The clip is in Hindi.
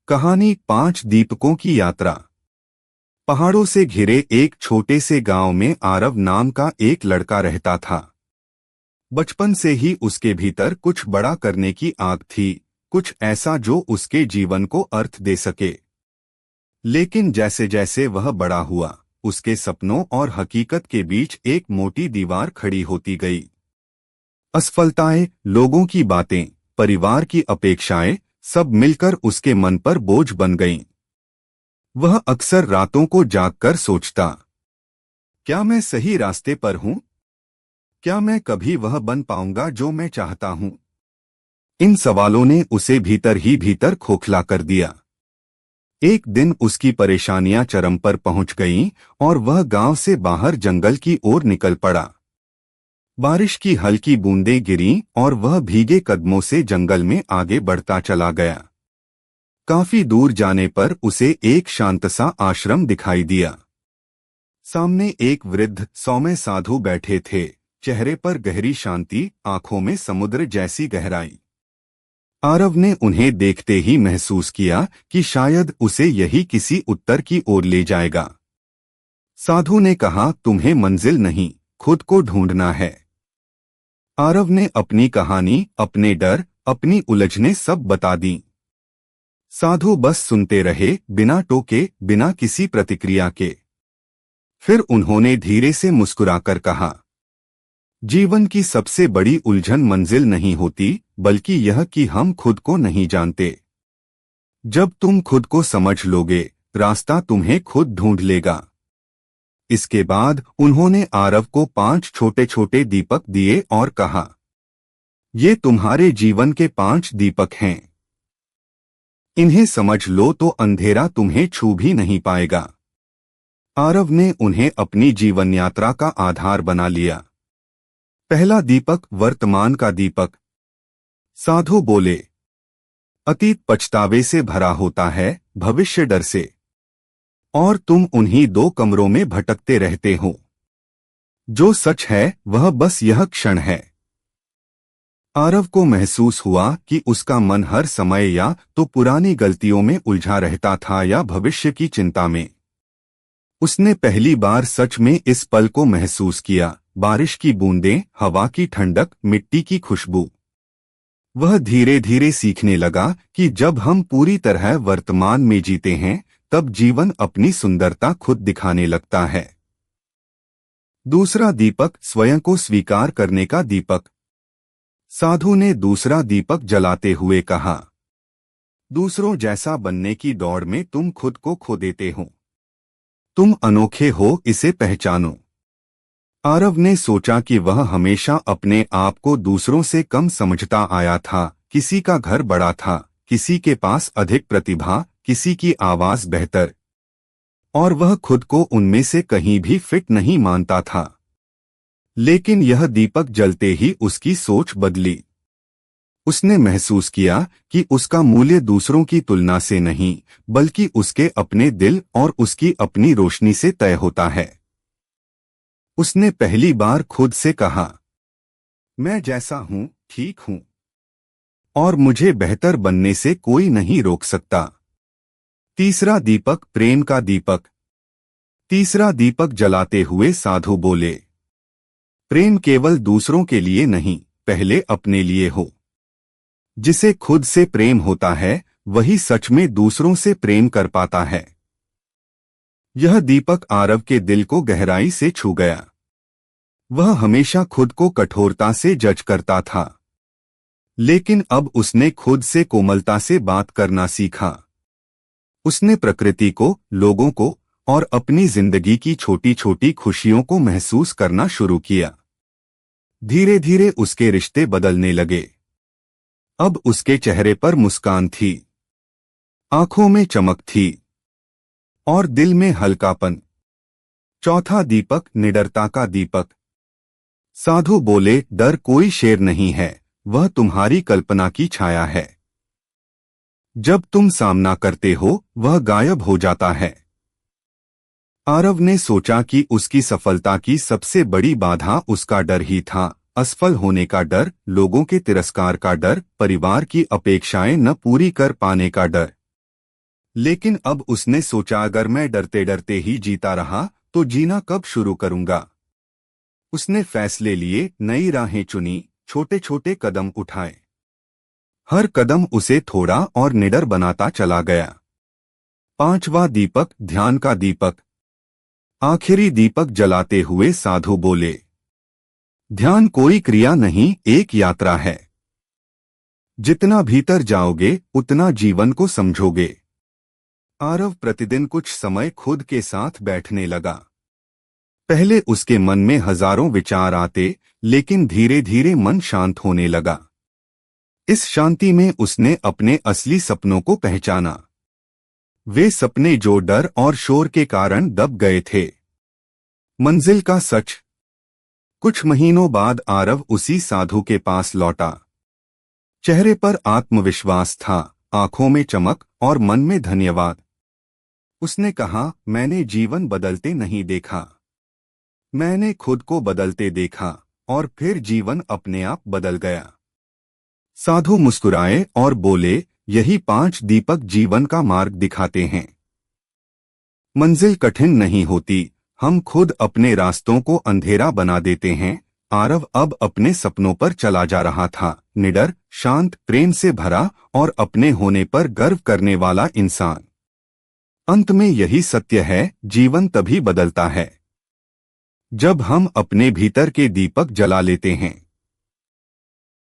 कहानी 5 दीपकों की यात्रा। पहाड़ों से घिरे एक छोटे से गांव में आरव नाम का एक लड़का रहता था। बचपन से ही उसके भीतर कुछ बड़ा करने की आग थी, कुछ ऐसा जो उसके जीवन को अर्थ दे सके। लेकिन जैसे जैसे वह बड़ा हुआ, उसके सपनों और हकीकत के बीच एक मोटी दीवार खड़ी होती गई। असफलताएं, लोगों की बातें, परिवार की अपेक्षाएं सब मिलकर उसके मन पर बोझ बन गईं। वह अक्सर रातों को जागकर सोचता, क्या मैं सही रास्ते पर हूं? क्या मैं कभी वह बन पाऊंगा जो मैं चाहता हूं? इन सवालों ने उसे भीतर ही भीतर खोखला कर दिया। एक दिन उसकी परेशानियां चरम पर पहुंच गईं और वह गांव से बाहर जंगल की ओर निकल पड़ा। बारिश की हल्की बूंदें गिरीं और वह भीगे कदमों से जंगल में आगे बढ़ता चला गया। काफी दूर जाने पर उसे एक शांत सा आश्रम दिखाई दिया। सामने एक वृद्ध सौम्य साधु बैठे थे, चेहरे पर गहरी शांति, आंखों में समुद्र जैसी गहराई। आरव ने उन्हें देखते ही महसूस किया कि शायद उसे यही किसी उत्तर की ओर ले जाएगा। साधु ने कहा, तुम्हें मंजिल नहीं, खुद को ढूंढना है। आरव ने अपनी कहानी, अपने डर, अपनी उलझनें सब बता दी। साधु बस सुनते रहे, बिना टोके, बिना किसी प्रतिक्रिया के। फिर उन्होंने धीरे से मुस्कुराकर कहा, जीवन की सबसे बड़ी उलझन मंजिल नहीं होती, बल्कि यह कि हम खुद को नहीं जानते। जब तुम खुद को समझ लोगे, रास्ता तुम्हें खुद ढूंढ लेगा। इसके बाद उन्होंने आरव को 5 छोटे छोटे दीपक दिए और कहा, ये तुम्हारे जीवन के 5 दीपक हैं। इन्हें समझ लो तो अंधेरा तुम्हें छू भी नहीं पाएगा। आरव ने उन्हें अपनी जीवन यात्रा का आधार बना लिया। पहला दीपक, वर्तमान का दीपक। साधु बोले, अतीत पछतावे से भरा होता है, भविष्य डर से, और तुम उन्हीं 2 कमरों में भटकते रहते हो। जो सच है वह बस यह क्षण है। आरव को महसूस हुआ कि उसका मन हर समय या तो पुरानी गलतियों में उलझा रहता था या भविष्य की चिंता में। उसने पहली बार सच में इस पल को महसूस किया, बारिश की बूंदें, हवा की ठंडक, मिट्टी की खुशबू। वह धीरे धीरे सीखने लगा कि जब हम पूरी तरह वर्तमान में जीते हैं, तब जीवन अपनी सुंदरता खुद दिखाने लगता है। दूसरा दीपक, स्वयं को स्वीकार करने का दीपक। साधु ने दूसरा दीपक जलाते हुए कहा, दूसरों जैसा बनने की दौड़ में तुम खुद को खो देते हो। तुम अनोखे हो, इसे पहचानो। आरव ने सोचा कि वह हमेशा अपने आप को दूसरों से कम समझता आया था। किसी का घर बड़ा था, किसी के पास अधिक प्रतिभा, किसी की आवाज बेहतर, और वह खुद को उनमें से कहीं भी फिट नहीं मानता था। लेकिन यह दीपक जलते ही उसकी सोच बदली। उसने महसूस किया कि उसका मूल्य दूसरों की तुलना से नहीं, बल्कि उसके अपने दिल और उसकी अपनी रोशनी से तय होता है। उसने पहली बार खुद से कहा, मैं जैसा हूं ठीक हूं, और मुझे बेहतर बनने से कोई नहीं रोक सकता। तीसरा दीपक, प्रेम का दीपक। तीसरा दीपक जलाते हुए साधु बोले, प्रेम केवल दूसरों के लिए नहीं, पहले अपने लिए हो। जिसे खुद से प्रेम होता है, वही सच में दूसरों से प्रेम कर पाता है। यह दीपक आरव के दिल को गहराई से छू गया। वह हमेशा खुद को कठोरता से जज करता था, लेकिन अब उसने खुद से कोमलता से बात करना सीखा। उसने प्रकृति को, लोगों को और अपनी जिंदगी की छोटी छोटी खुशियों को महसूस करना शुरू किया। धीरे धीरे उसके रिश्ते बदलने लगे। अब उसके चेहरे पर मुस्कान थी, आंखों में चमक थी, और दिल में हल्कापन। चौथा दीपक, निडरता का दीपक। साधु बोले, डर कोई शेर नहीं है, वह तुम्हारी कल्पना की छाया है। जब तुम सामना करते हो, वह गायब हो जाता है। आरव ने सोचा कि उसकी सफलता की सबसे बड़ी बाधा उसका डर ही था। असफल होने का डर, लोगों के तिरस्कार का डर, परिवार की अपेक्षाएं न पूरी कर पाने का डर। लेकिन अब उसने सोचा, अगर मैं डरते डरते ही जीता रहा तो जीना कब शुरू करूंगा। उसने फैसले लिए, नई राहें चुनी, छोटे छोटे कदम उठाए। हर कदम उसे थोड़ा और निडर बनाता चला गया। पांचवा दीपक, ध्यान का दीपक। आखिरी दीपक जलाते हुए साधु बोले, ध्यान कोई क्रिया नहीं, एक यात्रा है। जितना भीतर जाओगे उतना जीवन को समझोगे। आरव प्रतिदिन कुछ समय खुद के साथ बैठने लगा। पहले उसके मन में हजारों विचार आते, लेकिन धीरे धीरे मन शांत होने लगा। इस शांति में उसने अपने असली सपनों को पहचाना। वे सपने जो डर और शोर के कारण दब गए थे। मंजिल का सच। कुछ महीनों बाद आरव उसी साधु के पास लौटा। चेहरे पर आत्मविश्वास था, आंखों में चमक और मन में धन्यवाद। उसने कहा, मैंने जीवन बदलते नहीं देखा, मैंने खुद को बदलते देखा, और फिर जीवन अपने आप बदल गया। साधु मुस्कुराए और बोले, यही 5 दीपक जीवन का मार्ग दिखाते हैं। मंजिल कठिन नहीं होती, हम खुद अपने रास्तों को अंधेरा बना देते हैं। आरव अब अपने सपनों पर चला जा रहा था, निडर, शांत, प्रेम से भरा और अपने होने पर गर्व करने वाला इंसान। अंत में यही सत्य है, जीवन तभी बदलता है जब हम अपने भीतर के दीपक जला लेते हैं।